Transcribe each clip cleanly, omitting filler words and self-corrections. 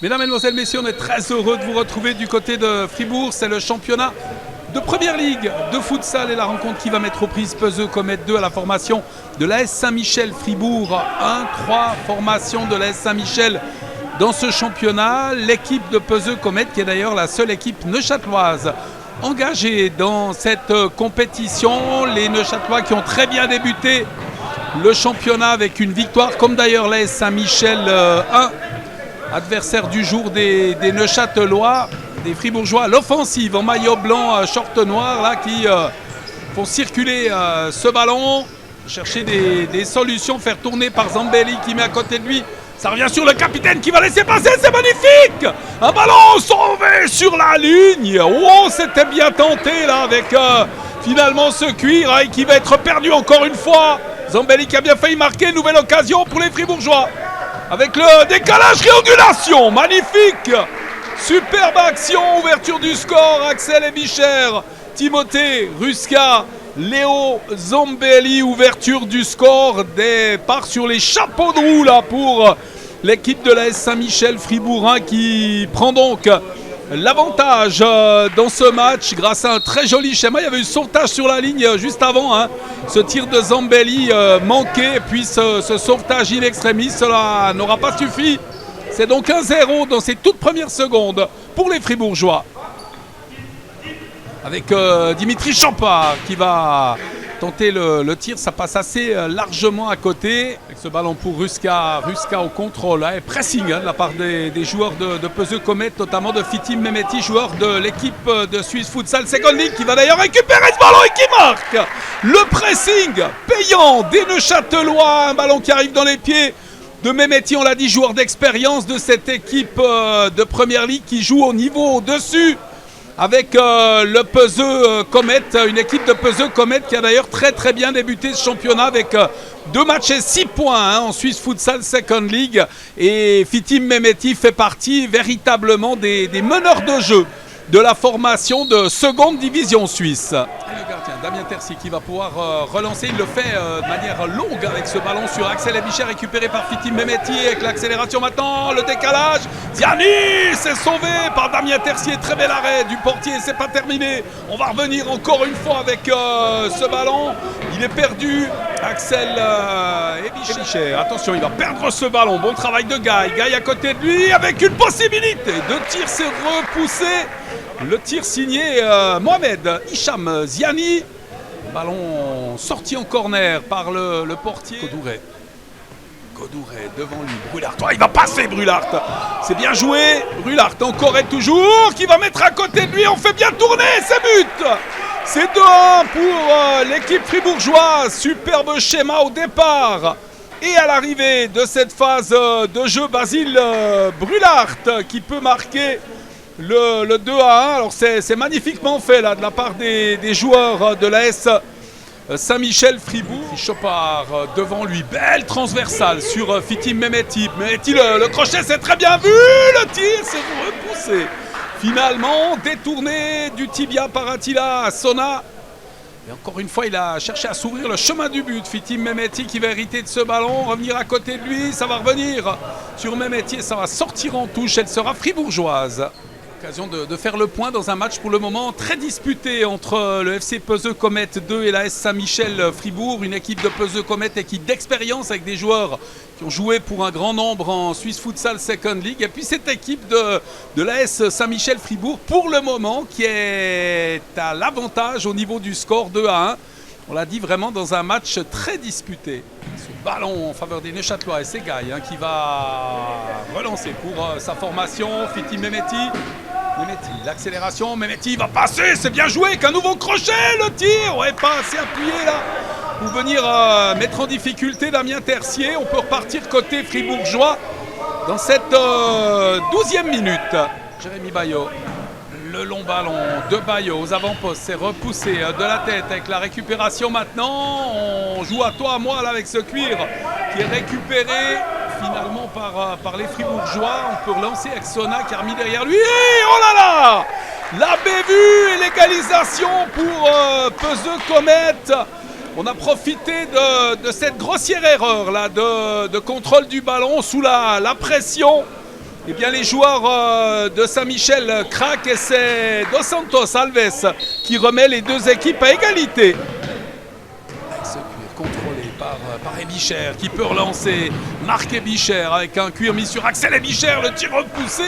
Mesdames, Mesdemoiselles, Messieurs, on est très heureux de vous retrouver du côté de Fribourg. C'est le championnat de Première Ligue de futsal et la rencontre qui va mettre aux prises Peseux Comet 2 à la formation de l'AS Saint-Michel Fribourg 1-3, formation de l'AS Saint-Michel dans ce championnat. L'équipe de Peseux Comet qui est d'ailleurs la seule équipe neuchâteloise engagée dans cette compétition. Les Neuchâtelois qui ont très bien débuté le championnat avec une victoire, comme d'ailleurs l'AS Saint-Michel 1. Adversaire du jour des Neuchâtelois, des Fribourgeois, l'offensive en maillot blanc, short noir, là, qui font circuler ce ballon, chercher des solutions, faire tourner par Zambelli qui met à côté de lui. Ça revient sur le capitaine qui va laisser passer, c'est magnifique! Un ballon sauvé sur la ligne. Oh, c'était bien tenté là avec finalement ce cuir et qui va être perdu encore une fois. Zambelli qui a bien failli marquer, nouvelle occasion pour les Fribourgeois. Avec le décalage, triangulation, magnifique! Superbe action, ouverture du score, Axel Ebicher, Timothée Ruska, Léo Zambelli, ouverture du score, départ sur les chapeaux de roue là pour l'équipe de l'AS Saint-Michel Fribourg qui prend donc l'avantage dans ce match grâce à un très joli schéma. Il y avait eu sauvetage sur la ligne juste avant. Ce tir de Zambelli manqué, puis ce sauvetage in extremis, cela n'aura pas suffi. C'est donc 1-0 dans ces toutes premières secondes pour les Fribourgeois. Avec Dimitri Champard qui va tenter le tir, ça passe assez largement à côté. Avec ce ballon pour Ruska au contrôle et pressing de la part des joueurs de Peseux Comet, notamment de Fitim Mehmeti, joueur de l'équipe de Suisse Futsal Second League, qui va d'ailleurs récupérer ce ballon et qui marque. Le pressing payant des Neuchâtelois, un ballon qui arrive dans les pieds de Mehmeti, on l'a dit, joueur d'expérience de cette équipe de Première Ligue qui joue au niveau au-dessus. Avec le Peseux Comet, une équipe de Peseux Comet qui a d'ailleurs très bien débuté ce championnat avec 2 matchs et 6 points en Suisse Futsal Second League. Et Fitim Mehmeti fait partie véritablement des meneurs de jeu de la formation de seconde division suisse. Et le gardien Damien Tercy qui va pouvoir relancer, il le fait de manière longue avec ce ballon sur Axel Ebicher récupéré par Fitim Mehmeti avec l'accélération maintenant, le décalage. Ziani, c'est sauvé par Damien Tercy, très bel arrêt du portier, c'est pas terminé. On va revenir encore une fois avec ce ballon. Il est perdu, Axel Ebicher. Attention, il va perdre ce ballon. Bon travail de Guy. Guy à côté de lui avec une possibilité de tir, c'est repoussé. Le tir signé Mohamed Hicham Ziani. Ballon sorti en corner par le portier. Kodouré devant lui. Brulart. Oh, il va passer Brulart. C'est bien joué. Brulart encore et toujours. Qui va mettre à côté de lui. On fait bien tourner. C'est but. C'est 2-1 pour l'équipe fribourgeoise. Superbe schéma au départ. Et à l'arrivée de cette phase de jeu, Basile Brulart qui peut marquer le 2-1. Alors c'est magnifiquement fait là de la part des joueurs de l'AS Saint-Michel Fribourg. Chopard devant lui, belle transversale sur Fitim Mehmeti. Mehmeti, le crochet, c'est très bien vu. Le tir, c'est repoussé. Finalement, détourné du tibia par Attila Sona. Et encore une fois, il a cherché à s'ouvrir le chemin du but. Fitim Mehmeti qui va hériter de ce ballon, revenir à côté de lui. Ça va revenir sur Mehmeti et ça va sortir en touche. Elle sera fribourgeoise. Occasion de faire le point dans un match pour le moment très disputé entre le FC Peseux Comet 2 et l'AS Saint-Michel Fribourg. Une équipe de Peseux Comet, équipe d'expérience avec des joueurs qui ont joué pour un grand nombre en Suisse Futsal Second League. Et puis cette équipe de l'AS Saint-Michel Fribourg, pour le moment, qui est à l'avantage au niveau du score 2-1. On l'a dit, vraiment dans un match très disputé. Ce ballon en faveur des Neuchâtelois et c'est Guy qui va relancer pour sa formation. Fitim Mehmeti. L'accélération, Mehmeti va passer, c'est bien joué, qu'un nouveau crochet, le tir, ouais, pas assez appuyé là, pour venir mettre en difficulté Damien Tercier. On peut repartir côté fribourgeois dans cette 12e minute. Jérémy Bayot, le long ballon de Bayot aux avant-postes, c'est repoussé de la tête avec la récupération maintenant. On joue à toi, à moi là avec ce cuir qui est récupéré finalement par les Fribourgeois. On peut relancer avec Sona qui a remis derrière lui. Oh là là! La bévue et l'égalisation pour Peseux Comet. On a profité de cette grossière erreur là, de contrôle du ballon sous la pression Eh bien, les joueurs de Saint-Michel craquent et c'est Dos Santos Alves qui remet les deux équipes à égalité. Ce cuir contrôlé par Ebicher qui peut relancer. Marc Ebicher avec un cuir mis sur Axel Ebicher, le tir repoussé.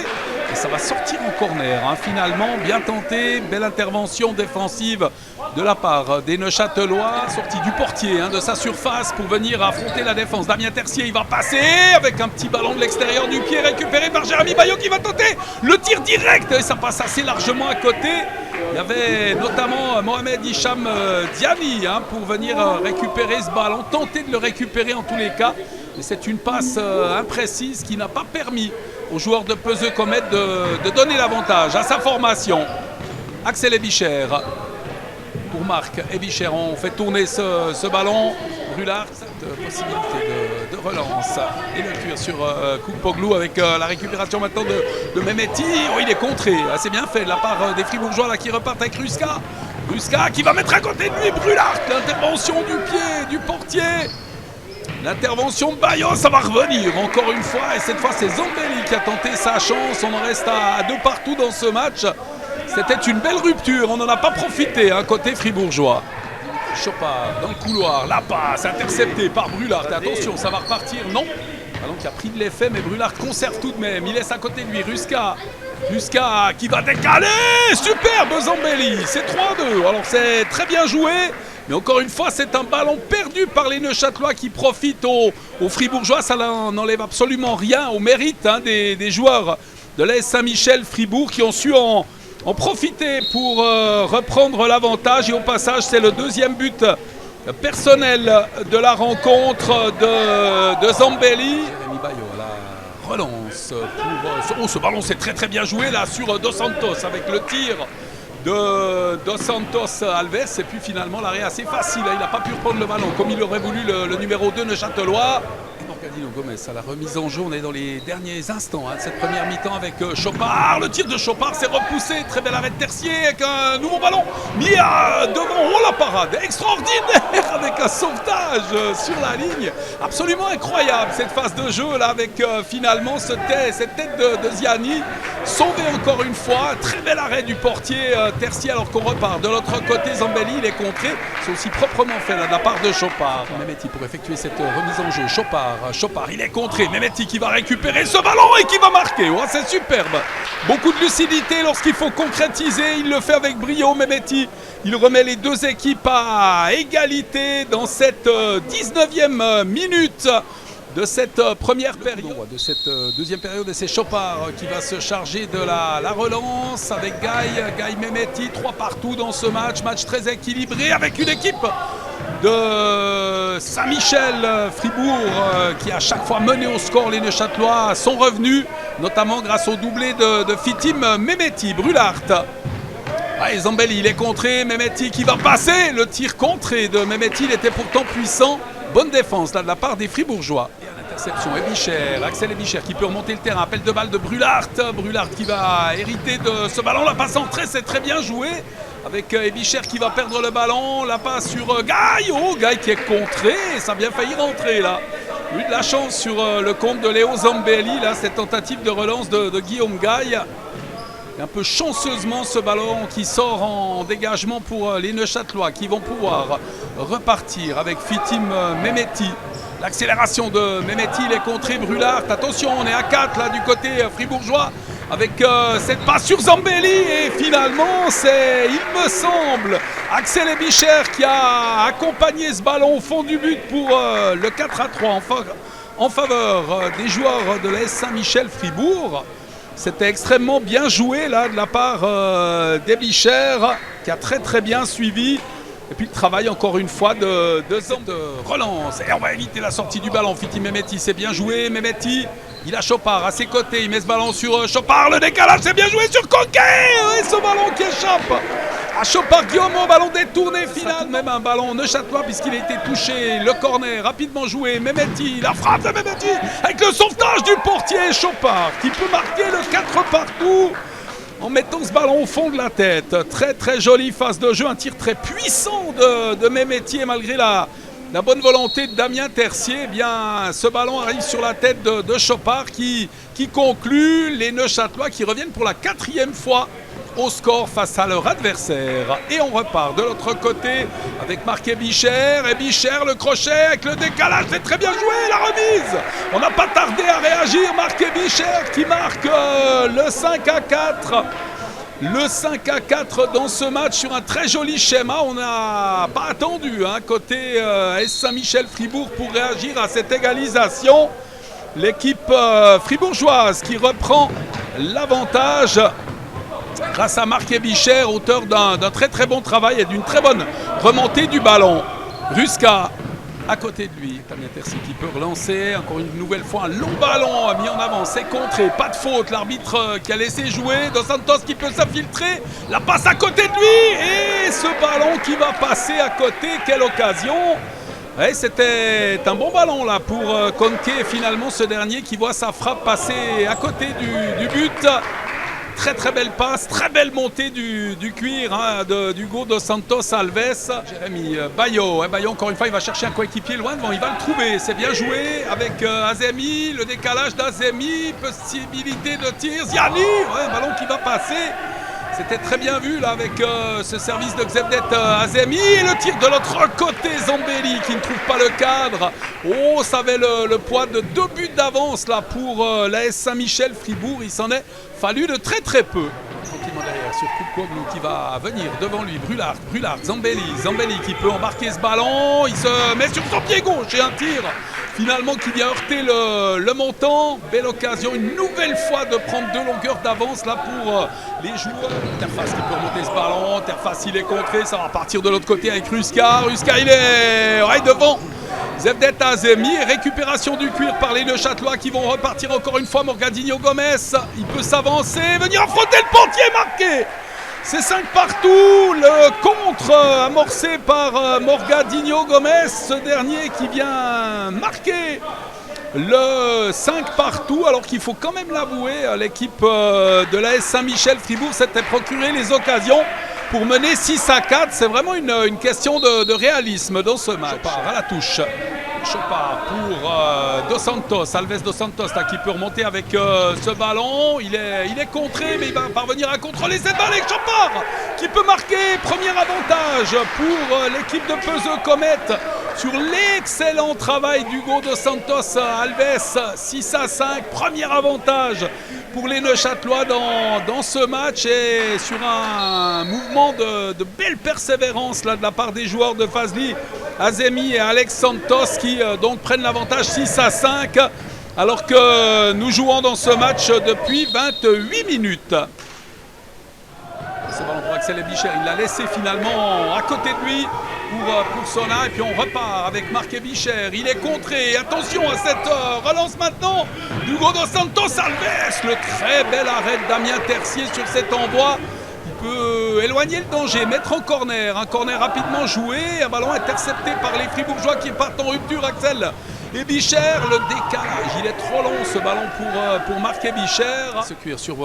Et ça va sortir en corner, hein, finalement. Bien tenté, belle intervention défensive de la part des Neuchâtelois, sortie du portier de sa surface pour venir affronter la défense. Damien Tercier, il va passer avec un petit ballon de l'extérieur du pied récupéré par Jérémy Bayo qui va tenter le tir direct et ça passe assez largement à côté. Il y avait notamment Mohamed Hicham Diani pour venir récupérer ce ballon, tenter de le récupérer en tous les cas. Mais c'est une passe imprécise qui n'a pas permis aux joueurs de Peseux Comet de donner l'avantage à sa formation. Axel Ebicher pour Marc Ebicher, on fait tourner ce ballon. Brulard, cette possibilité de relance. Et le cuir sur Koukpoglou avec la récupération maintenant de Mehmeti. Oh, il est contré, c'est bien fait de la part des Fribourgeois là, qui repartent avec Ruska. Ruska qui va mettre à côté de lui Brulard. L'intervention du pied du portier. L'intervention de Bayo, ça va revenir encore une fois. Et cette fois, c'est Zambelli qui a tenté sa chance. On en reste à 2 partout dans ce match. C'était une belle rupture. On n'en a pas profité, côté fribourgeois. Chopard dans le couloir. La passe interceptée par Brulard. Attention, ça va repartir. Non. Ballon qui a pris de l'effet, mais Brulard conserve tout de même. Il laisse à côté de lui Ruska. Ruska qui va décaler. Superbe Zambelli. C'est 3-2. Alors, c'est très bien joué. Mais encore une fois, c'est un ballon perdu par les Neuchâtelois qui profitent aux Fribourgeois. Ça n'enlève absolument rien au mérite des joueurs de l'AS Saint-Michel Fribourg qui ont su en profiter pour reprendre l'avantage. Et au passage, c'est le deuxième but personnel de la rencontre de Zambelli. Jérémy Bayo à la relance. Ce ballon, c'est très très bien joué là sur Dos Santos avec le tir de Dos Santos Alves. Et puis finalement, l'arrêt assez facile. Il n'a pas pu reprendre le ballon comme il aurait voulu le numéro 2 Neuchâtelois. Morgadino Gomez à la remise en jeu. On est dans les derniers instants de cette première mi-temps avec Chopard. Le tir de Chopard s'est repoussé. Très bel arrêt de Tercier avec un nouveau ballon mis devant. Oh, la parade extraordinaire avec un sauvetage sur la ligne. Absolument incroyable cette phase de jeu là avec finalement cette tête de Ziani. Sauvé encore une fois. Très bel arrêt du portier Tercier alors qu'on repart. De l'autre côté, Zambelli, il est contré. C'est aussi proprement fait là, de la part de Chopard. Mehmeti pour effectuer cette remise en jeu. Chopard, il est contré. Mehmeti qui va récupérer ce ballon et qui va marquer. Oh, c'est superbe. Beaucoup de lucidité lorsqu'il faut concrétiser. Il le fait avec brio, Mehmeti. Il remet les deux équipes à égalité dans cette 19e minute de cette première période. De cette deuxième période, et c'est Chopard qui va se charger de la relance avec Guy Mehmeti. 3 partout dans ce match. Match très équilibré avec une équipe de Saint-Michel Fribourg qui a chaque fois mené au score. Les Neuchâtelois sont revenus, notamment grâce au doublé de Fitim Mehmeti. Brulard. Zambelli, il est contré. Mehmeti qui va passer. Le tir contré de Mehmeti, il était pourtant puissant. Bonne défense là, de la part des Fribourgeois. Et à l'interception, Ebicher, Axel Ebicher qui peut remonter le terrain. Appel de balle de Brulard. Brulard qui va hériter de ce ballon. La passe entrée, c'est très bien joué. Avec Ebicher qui va perdre le ballon. La passe sur Guy. Oh, Guy qui est contré. Ça a bien failli rentrer là. Eu de la chance sur le compte de Léo Zambelli. Là, cette tentative de relance de Guillaume Guy. Et un peu chanceusement ce ballon qui sort en dégagement pour les Neuchâtelois qui vont pouvoir repartir avec Fitim Mehmeti. L'accélération de Mehmeti, il est contré Brulard. Attention, on est à 4 là du côté fribourgeois avec cette passe sur Zambelli. Et finalement, c'est, il me semble, Axel Ebicher qui a accompagné ce ballon au fond du but pour le 4-3 en faveur des joueurs de l'AS Saint-Michel Fribourg. C'était extrêmement bien joué là de la part d'Ebicher qui a très très bien suivi. Et puis le travail encore une fois de relance. Et on va éviter la sortie du ballon. Fitim Mehmeti, c'est bien joué. Mehmeti, il a Chopard à ses côtés. Il met ce ballon sur Chopard. Le décalage, c'est bien joué sur Coquet. Et ce ballon qui échappe à Chopard Guillaume, ballon détourné final. Même un ballon neuchâtelois puisqu'il a été touché. Le corner rapidement joué. Mehmeti, la frappe de Mehmeti avec le sauvetage du portier Chopard qui peut marquer le 4 partout en mettant ce ballon au fond de la tête. Très très jolie phase de jeu. Un tir très puissant de Mehmeti malgré la la bonne volonté de Damien Tercier, eh bien, ce ballon arrive sur la tête de Chopard qui conclut les Neuchâtelois qui reviennent pour la 4e fois au score face à leur adversaire. Et on repart de l'autre côté avec Marc et Bichère. Et Bichère, le crochet avec le décalage, c'est très bien joué, la remise. On n'a pas tardé à réagir, Marc et Bichère qui marque le 5-4. Le 5-4 dans ce match sur un très joli schéma. On n'a pas attendu côté S Saint-Michel-Fribourg pour réagir à cette égalisation. L'équipe fribourgeoise qui reprend l'avantage grâce à Marc Bichère, auteur d'un très très bon travail et d'une très bonne remontée du ballon. Ruska à côté de lui, Damien Tercier qui peut relancer, encore une nouvelle fois un long ballon mis en avant, c'est contré, pas de faute, l'arbitre qui a laissé jouer, Dos Santos qui peut s'infiltrer, la passe à côté de lui et ce ballon qui va passer à côté, quelle occasion! Ouais, c'était un bon ballon là pour Conquet, finalement ce dernier qui voit sa frappe passer à côté du but. Très très belle passe, très belle montée du cuir d'Hugo Dos Santos Alves. Jérémy Bayo, Bayo encore une fois il va chercher un coéquipier loin devant, il va le trouver, c'est bien joué avec Azemi, le décalage d'Azemi, possibilité de tir, Ziani, un ballon qui va passer. C'était très bien vu là avec ce service de Xevdet Azemi et le tir de l'autre côté, Zambelli qui ne trouve pas le cadre. Oh, ça avait le poids de 2 buts d'avance là pour l'AS Saint-Michel-Fribourg. Il s'en est fallu de très très peu. Tranquillement derrière sur Koukoglu qui va venir devant lui. Brulard, Zambelli qui peut embarquer ce ballon. Il se met sur son pied gauche et un tir finalement qui vient heurter le montant. Belle occasion une nouvelle fois de prendre 2 longueurs d'avance là pour les joueurs. Terfas qui peut remonter ce ballon. Terfas il est contré, ça va partir de l'autre côté avec Ruska. Ruska il est devant Xevdet Azemi. Récupération du cuir par les Neuchâtelois qui vont repartir encore une fois. Morgadinho Gomez, il peut s'avancer, venir affronter le portier, marqué. C'est 5 partout, le contre amorcé par Morgadinho Gomez, ce dernier qui vient marquer le 5 partout, alors qu'il faut quand même l'avouer, l'équipe de l'AS Saint-Michel-Fribourg s'était procuré les occasions pour mener 6-4. C'est vraiment une question de réalisme dans ce match. Chopard à la touche. Chopard pour Dos Santos, Alves Dos Santos là, qui peut remonter avec ce ballon. Il est contré, mais il va parvenir à contrôler cette balle avec Chopard qui peut marquer. Premier avantage pour l'équipe de Peseux Comet sur l'excellent travail d'Hugo Dos Santos Alves. 6-5, premier avantage pour les Neuchâtelois dans ce match et sur un mouvement de belle persévérance là, de la part des joueurs de Fazli Azemi et Alex Santos qui donc prennent l'avantage 6-5 alors que nous jouons dans ce match depuis 28 minutes. Ce ballon pour Axel Bichère, il l'a laissé finalement à côté de lui pour Sona et puis on repart avec Marc et Bichère. Il est contré, attention à cette relance maintenant d'Hugo Dos Santos Alves, le très bel arrêt de Damien Tercier sur cet envoi. Il peut éloigner le danger, mettre en corner, un corner rapidement joué, un ballon intercepté par les Fribourgeois qui partent en rupture. Axel et Bichère, le décalage, il est trop long ce ballon pour Marc et Bichère. Se cuire sur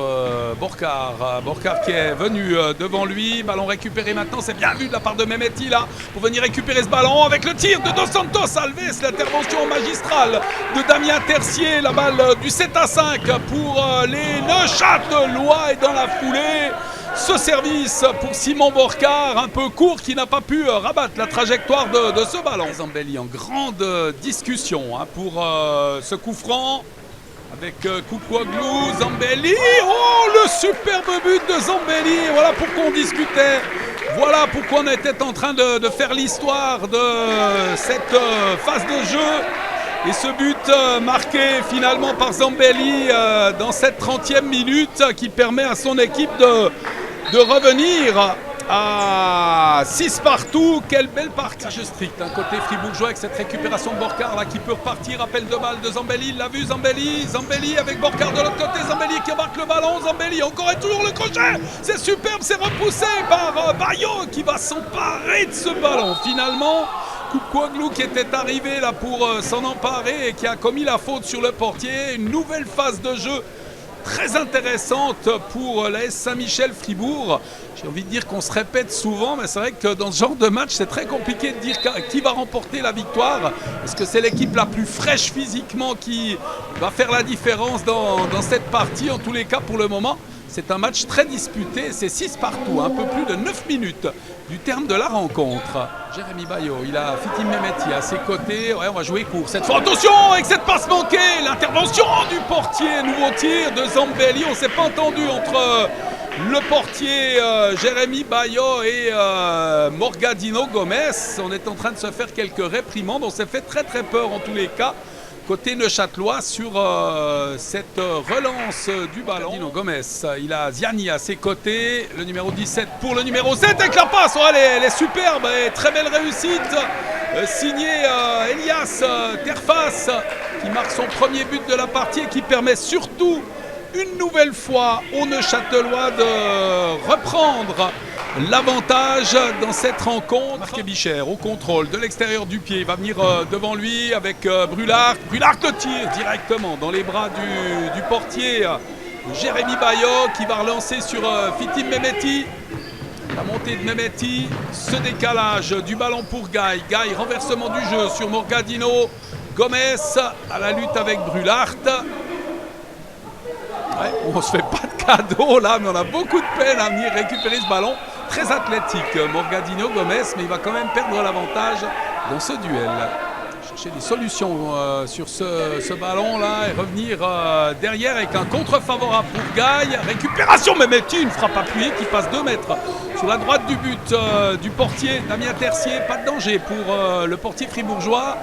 Borcar qui est venu devant lui, ballon récupéré maintenant, c'est bien vu de la part de Mehmeti là, pour venir récupérer ce ballon avec le tir de Dos Santos Alves, l'intervention magistrale de Damien Tercier, la balle du 7-5 pour les Neuchâtelois et dans la foulée. Ce service pour Simon Borcar, un peu court, qui n'a pas pu rabattre la trajectoire de ce ballon. Zambelli en grande discussion pour ce coup franc avec Koukoglu, Zambelli. Oh, le superbe but de Zambelli. Voilà pourquoi on discutait. Voilà pourquoi on était en train de faire l'histoire de cette phase de jeu. Et ce but marqué finalement par Zambelli dans cette 30e minute qui permet à son équipe de revenir à 6 partout. Quelle belle partie strict, côté fribourgeois avec cette récupération de Borcar là, qui peut repartir. Appel de balle de Zambelli, il l'a vu Zambelli avec Borcar de l'autre côté, Zambelli qui embarque le ballon, Zambelli encore et toujours le crochet, c'est superbe, c'est repoussé par Bayo qui va s'emparer de ce ballon finalement. Koukoglu qui était arrivé là pour s'en emparer et qui a commis la faute sur le portier. Une nouvelle phase de jeu très intéressante pour l'AS Saint-Michel-Fribourg. J'ai envie de dire qu'on se répète souvent, mais c'est vrai que dans ce genre de match, c'est très compliqué de dire qui va remporter la victoire. Est-ce que c'est l'équipe la plus fraîche physiquement qui va faire la différence dans cette partie? En tous les cas, pour le moment, c'est un match très disputé. C'est 6 partout, un peu plus de 9 minutes du terme de la rencontre. Jérémy Bayo, il a Fitim Mehmeti à ses côtés. Ouais, on va jouer court cette fois. Attention avec cette passe manquée. L'intervention du portier. Nouveau tir de Zambelli. On ne s'est pas entendu entre le portier Jérémy Bayo et Morgadino Gomez. On est en train de se faire quelques réprimandes. On s'est fait très très peur en tous les cas. Côté neuchâtelois sur cette relance du ballon. Morgadino Gomez, il a Ziani à ses côtés. Le numéro 17 pour le numéro 7 avec la passe. Oh, elle est superbe et très belle réussite. Signé Elias Terfas qui marque son premier but de la partie et qui permet surtout une nouvelle fois aux Neuchâtelois de reprendre l'avantage dans cette rencontre. Marc Bichère au contrôle de l'extérieur du pied. Il va venir devant lui avec Brulart. Brulart le tire directement dans les bras du portier Jérémy Bayo qui va relancer sur Fitim Mehmeti. La montée de Mehmeti, ce décalage du ballon pour Guy. Guy, renversement du jeu sur Morgadino Gomez à la lutte avec Brulart. Ouais, on ne se fait pas de cadeau là, mais on a beaucoup de peine à venir récupérer ce ballon. Très athlétique, Morgadino Gomez, mais il va quand même perdre l'avantage dans ce duel. Chercher des solutions sur ce ballon-là et revenir derrière avec un contre favorable pour Guy. Récupération, Mehmeti, une frappe appuyée qui passe 2 mètres sur la droite du but du portier Damien Tercier. Pas de danger pour le portier fribourgeois.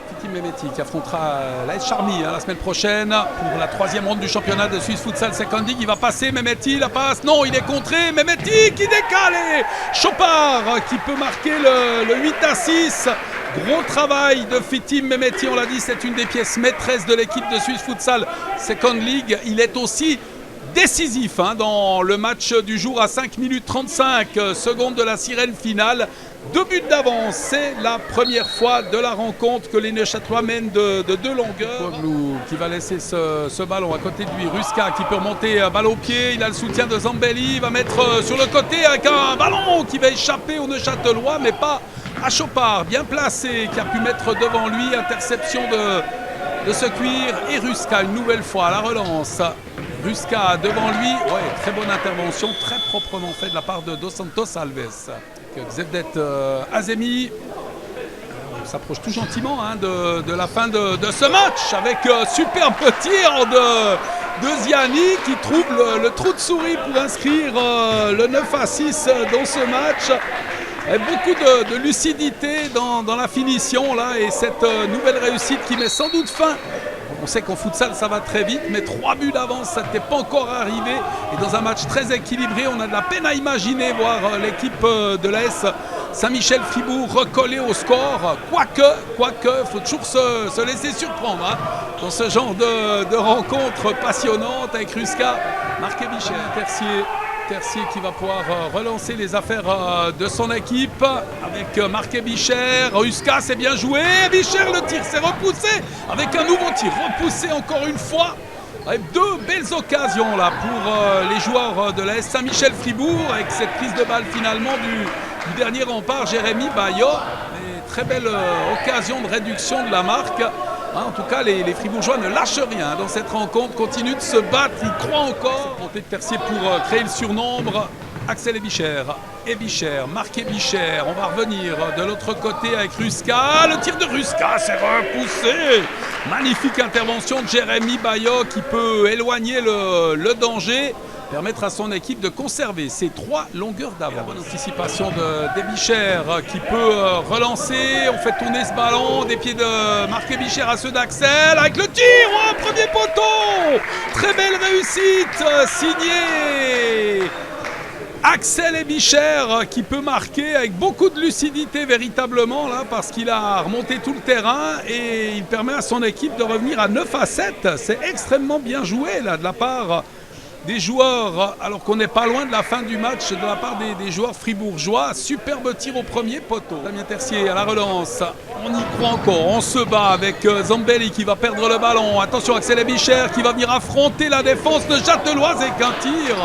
Fitim Mehmeti qui affrontera l'AS Charmy la semaine prochaine pour la 3e ronde du championnat de Swiss Futsal Second League. Il va passer, Mehmeti, la passe, non, il est contré, Mehmeti qui décale et Chopard qui peut marquer le 8-6. Gros travail de Fitim Mehmeti, on l'a dit, c'est une des pièces maîtresses de l'équipe de Swiss Futsal Second League. Il est aussi décisif dans le match du jour à 5 minutes 35 secondes de la sirène finale. 2 buts d'avance, c'est la première fois de la rencontre que les Neuchâtelois mènent de 2 longueurs. Poglou qui va laisser ce ballon à côté de lui. Ruska qui peut remonter balle au pied, il a le soutien de Zambelli, il va mettre sur le côté avec un ballon qui va échapper aux Neuchâtelois, mais pas à Chopard, bien placé, qui a pu mettre devant lui, interception de ce cuir. Et Ruska une nouvelle fois à la relance. Ruska devant lui, ouais, très bonne intervention, très proprement fait de la part de Dos Santos Alves. Xevdet Azemi s'approche tout gentiment de la fin de ce match avec superbe tir de Ziani qui trouve le trou de souris pour inscrire le 9-6 dans ce match. Et beaucoup de lucidité dans la finition là, et cette nouvelle réussite qui met sans doute fin. On sait qu'en futsal ça va très vite, mais 3 buts d'avance, ça n'était pas encore arrivé. Et dans un match très équilibré, on a de la peine à imaginer voir l'équipe de l'AS Saint-Michel-Fribourg recoller au score. Quoique, il faut toujours se laisser surprendre dans ce genre de rencontre passionnante avec Ruska, Marc Bichère, Tercier qui va pouvoir relancer les affaires de son équipe avec Marc Bichère. Ruska, c'est bien joué. Bichère, le tir s'est repoussé avec un nouveau tir repoussé encore une fois. Avec 2 belles occasions là pour les joueurs de l'AS Saint-Michel-Fribourg avec cette prise de balle finalement du dernier rempart Jérémy Bayo. Et très belle occasion de réduction de la marque. En tout cas, les Fribourgeois ne lâchent rien dans cette rencontre, continuent de se battre, ils croient encore. Montée de Tercier pour créer le surnombre. Axel Bichère, Marc Bichère. On va revenir de l'autre côté avec Ruska. Le tir de Ruska s'est repoussé. Magnifique intervention de Jérémy Bayo qui peut éloigner le danger. Permettre à son équipe de conserver ses 3 longueurs d'avance. La bonne anticipation de Bichère qui peut relancer. On fait tourner ce ballon des pieds de Marc Bichère à ceux d'Axel avec le tir. Oh, premier poteau. Très belle réussite signée Axel Bichère qui peut marquer avec beaucoup de lucidité véritablement là parce qu'il a remonté tout le terrain et il permet à son équipe de revenir à 9-7. C'est extrêmement bien joué là de la part des joueurs, alors qu'on n'est pas loin de la fin du match, de la part des joueurs fribourgeois. Superbe tir au premier poteau. Damien Tercier à la relance. On y croit encore. On se bat avec Zambelli qui va perdre le ballon. Attention, Axel Ebicher qui va venir affronter la défense de Châteloise et qu'un tir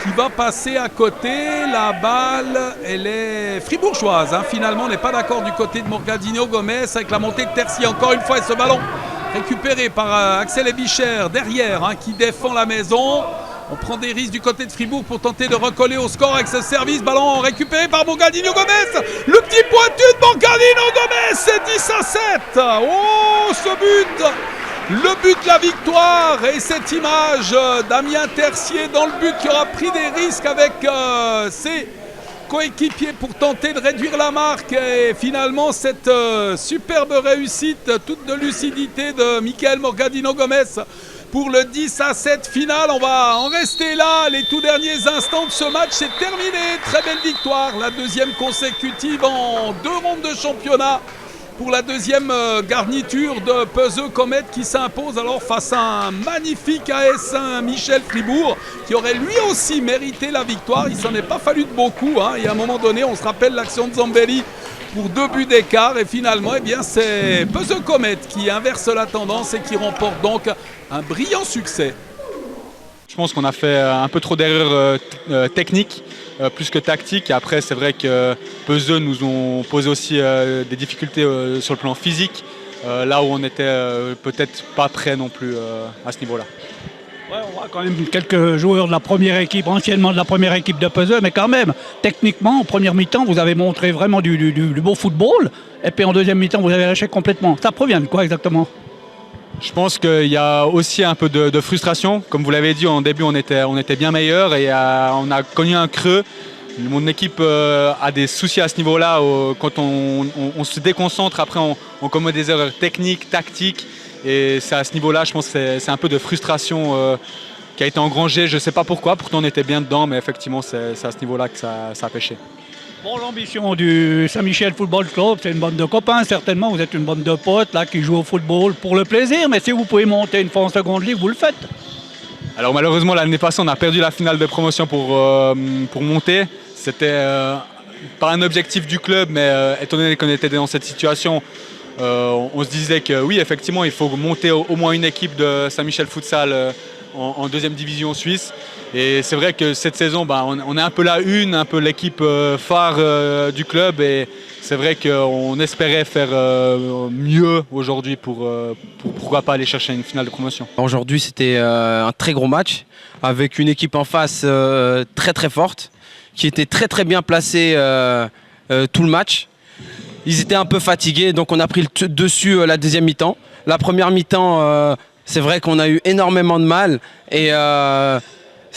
qui va passer à côté. La balle, elle est fribourgeoise. Finalement, on n'est pas d'accord du côté de Morgadinho Gomez avec la montée de Tercier. Encore une fois, et ce ballon récupéré par Axel Ebicher derrière qui défend la maison. On prend des risques du côté de Fribourg pour tenter de recoller au score avec ce service. Ballon récupéré par Morgadinho Gomez. Le petit pointu de Morgadinho Gomez, c'est 10-7. Oh, ce but! Le but de la victoire et cette image, Damien Tercier dans le but qui aura pris des risques avec ses coéquipiers pour tenter de réduire la marque. Et finalement, cette superbe réussite, toute de lucidité de Michael Morgadinho Gomez pour le 10-7 final. On va en rester là. Les tout derniers instants de ce match, c'est terminé. Très belle victoire, la deuxième consécutive en 2 rondes de championnat pour la deuxième garniture de Peseux Comet qui s'impose alors face à un magnifique AS Saint-Michel Fribourg qui aurait lui aussi mérité la victoire. Il s'en est pas fallu de beaucoup. Et à un moment donné, on se rappelle l'action de Zambelli pour 2 buts d'écart. Et finalement, c'est Peseux Comet qui inverse la tendance et qui remporte donc un brillant succès. Je pense qu'on a fait un peu trop d'erreurs techniques, plus que tactiques. Après, c'est vrai que Peseux nous ont posé aussi des difficultés sur le plan physique, là où on n'était peut-être pas prêt non plus à ce niveau-là. Ouais, on voit quand même quelques joueurs de la première équipe, anciennement de la première équipe de Peseux, mais quand même, techniquement, en première mi-temps, vous avez montré vraiment du beau football, et puis en deuxième mi-temps, vous avez lâché complètement. Ça provient de quoi exactement ? Je pense qu'il y a aussi un peu de frustration. Comme vous l'avez dit, en début, on était bien meilleur et on a connu un creux. Mon équipe a des soucis à ce niveau-là. Quand on se déconcentre, après, on commet des erreurs techniques, tactiques. Et c'est à ce niveau-là, je pense que c'est un peu de frustration qui a été engrangée. Je ne sais pas pourquoi, pourtant on était bien dedans, mais effectivement, c'est à ce niveau-là que ça a pêché. Bon, l'ambition du Saint-Michel Football Club, c'est une bande de copains, certainement. Vous êtes une bande de potes là, qui jouent au football pour le plaisir, mais si vous pouvez monter une fois en seconde ligue, vous le faites. Alors malheureusement, l'année passée, on a perdu la finale de promotion pour monter. C'était pas un objectif du club, mais étant donné qu'on était dans cette situation, on se disait que oui, effectivement, il faut monter au moins une équipe de Saint-Michel Futsal en deuxième division suisse. Et c'est vrai que cette saison, on est un peu la une, un peu l'équipe phare du club. Et c'est vrai qu'on espérait faire mieux aujourd'hui pour pourquoi pas aller chercher une finale de promotion. Aujourd'hui, c'était un très gros match avec une équipe en face très très forte qui était très très bien placée tout le match. Ils étaient un peu fatigués, donc on a pris le dessus la deuxième mi-temps. La première mi-temps, c'est vrai qu'on a eu énormément de mal. Et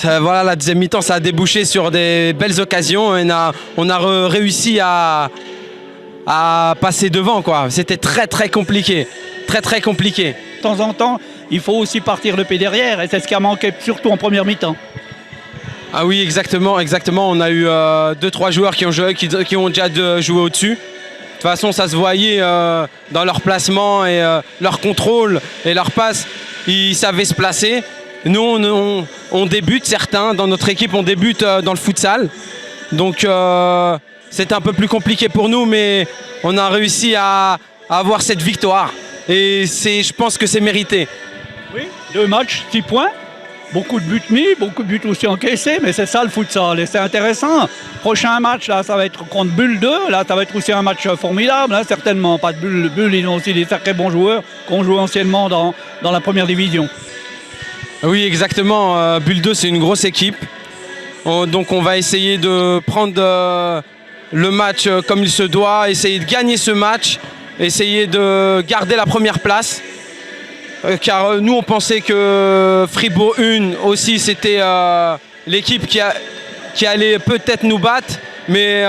voilà, la deuxième mi-temps, ça a débouché sur des belles occasions. Et on a réussi à passer devant, quoi. C'était très très compliqué. Très très compliqué. De temps en temps, il faut aussi partir le pied derrière. Et c'est ce qui a manqué, surtout en première mi-temps. Ah oui, exactement. On a eu 2-3 joueurs qui ont déjà joué au-dessus. De toute façon, ça se voyait dans leur placement et leur contrôle et leur passe. Ils savaient se placer. Nous, on débute, certains dans notre équipe, on débute dans le futsal. Donc, c'est un peu plus compliqué pour nous, mais on a réussi à avoir cette victoire. Et je pense que c'est mérité. Oui, 2 matchs, 6 points. Beaucoup de buts mis, beaucoup de buts aussi encaissés, mais c'est ça le futsal et c'est intéressant. Prochain match, là, ça va être contre Bulle 2. Là, ça va être aussi un match formidable, hein, certainement. Pas de Bulle. Bulle, ils ont aussi des sacrés bons joueurs qu'on joue anciennement dans la première division. Oui, exactement. Bulle 2, c'est une grosse équipe. Donc, on va essayer de prendre le match comme il se doit, essayer de gagner ce match, essayer de garder la première place. Car nous, on pensait que Fribourg 1 aussi, c'était l'équipe qui allait peut-être nous battre. Mais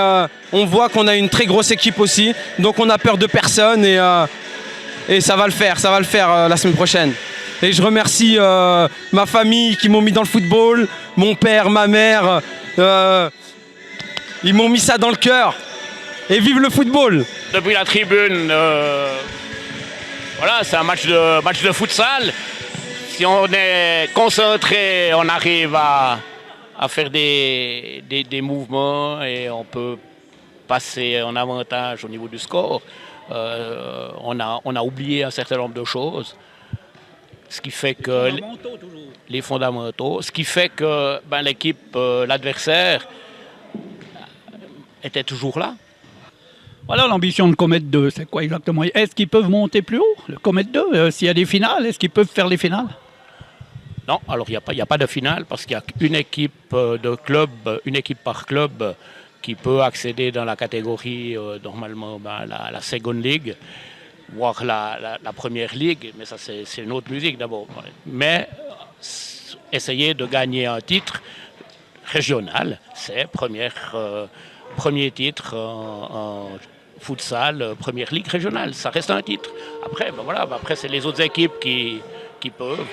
on voit qu'on a une très grosse équipe aussi. Donc on a peur de personne et ça va le faire la semaine prochaine. Et je remercie ma famille qui m'ont mis dans le football, mon père, ma mère. Ils m'ont mis ça dans le cœur. Et vive le football! Depuis la tribune, voilà, c'est un match de futsal. Si on est concentré, on arrive à faire des mouvements et on peut passer en avantage au niveau du score. On a oublié un certain nombre de choses. Ce qui fait que les fondamentaux, ce qui fait que l'équipe, l'adversaire, était toujours là. Voilà l'ambition de Comet 2, c'est quoi exactement? Est-ce qu'ils peuvent monter plus haut, le Comet 2? S'il y a des finales, est-ce qu'ils peuvent faire les finales? Non, alors il n'y a pas de finale parce qu'il y a une équipe de club, une équipe par club qui peut accéder dans la catégorie, normalement, la Second League, voire la Première Ligue, mais ça c'est une autre musique d'abord. Mais essayer de gagner un titre régional, c'est premier titre en futsal, Première Ligue régionale, ça reste un titre. Après, après c'est les autres équipes qui peuvent.